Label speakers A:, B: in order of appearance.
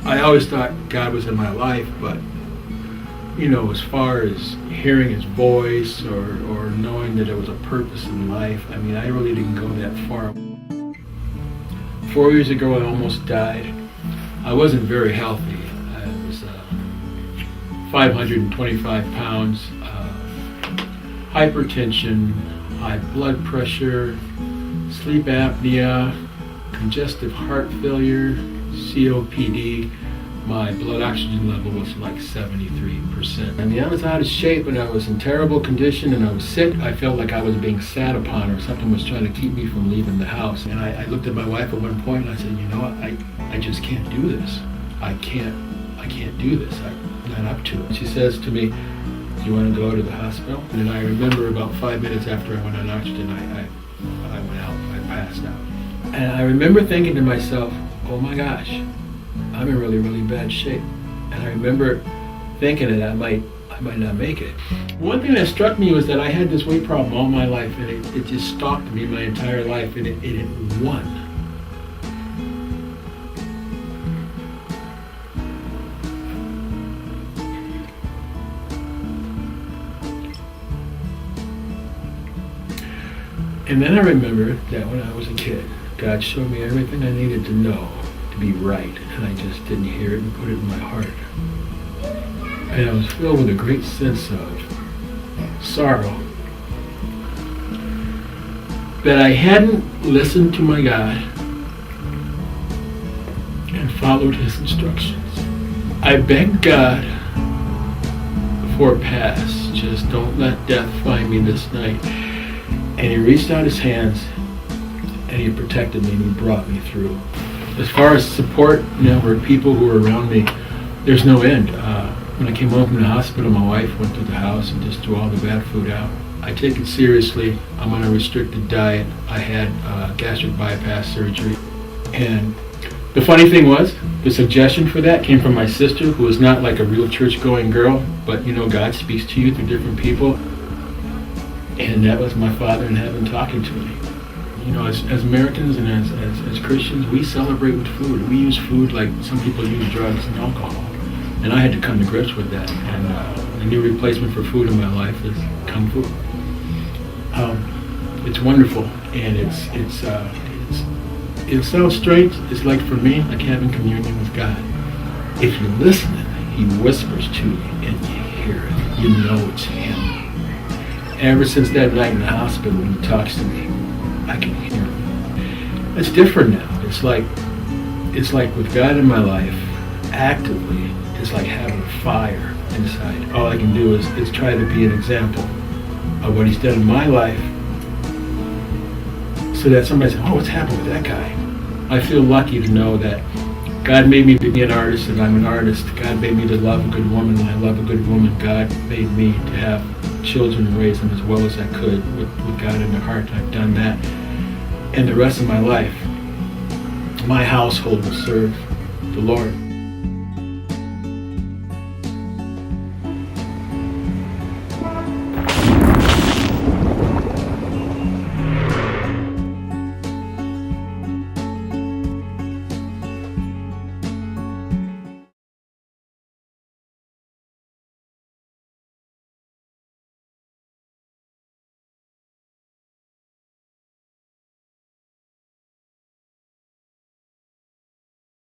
A: I always thought God was in my life, but you know, as far as hearing his voice or knowing that there was a purpose in life, I mean, I really didn't go that far. 4 years ago, I almost died. I wasn't very healthy. I was 525 pounds, hypertension, high blood pressure, sleep apnea, congestive heart failure, COPD. My blood oxygen level was like 73%. I mean, I was out of shape and I was in terrible condition and I was sick. I felt like I was being sat upon or something was trying to keep me from leaving the house. And I looked at my wife at one point and I said, you know what, I just can't do this. I can't do this. I'm not up to it. She says to me, do you want to go to the hospital? And I remember about 5 minutes after I went on oxygen, I went out, I passed out. And I remember thinking to myself, oh my gosh, I'm in really, really bad shape. And I remember thinking that I might not make it. One thing that struck me was that I had this weight problem all my life, and it just stalked me my entire life, and it won. And then I remember that when I was a kid, God showed me everything I needed to know to be right, and I just didn't hear it and put it in my heart. And I was filled with a great sense of sorrow that I hadn't listened to my God and followed his instructions. I begged God before it passed, just don't let death find me this night. And he reached out his hands and he protected me and he brought me through. As far as support network, people who were around me, there's no end. When I came home from the hospital, my wife went to the house and just threw all the bad food out. I take it seriously. I'm on a restricted diet. I had gastric bypass surgery. And the funny thing was, the suggestion for that came from my sister, who is not like a real church-going girl, but you know, God speaks to you through different people. And that was my Father in heaven talking to me. You know, as Americans and as Christians, we celebrate with food. We use food like some people use drugs and alcohol. And I had to come to grips with that. And the new replacement for food in my life is Kung Fu. It's wonderful, and it sounds strange. It's like, for me, like having communion with God. If you listen, he whispers to you and you hear it. You know it's him. Ever since that night in the hospital when he talks to me, I can hear him. It's different now. It's like with God in my life, actively, it's like having a fire inside. All I can do is try to be an example of what he's done in my life, so that somebody says, oh, what's happened with that guy? I feel lucky to know that God made me to be an artist and I'm an artist. God made me to love a good woman and I love a good woman. God made me to have children and raise them as well as I could with God in their heart. I've done that. And the rest of my life, my household will serve the Lord.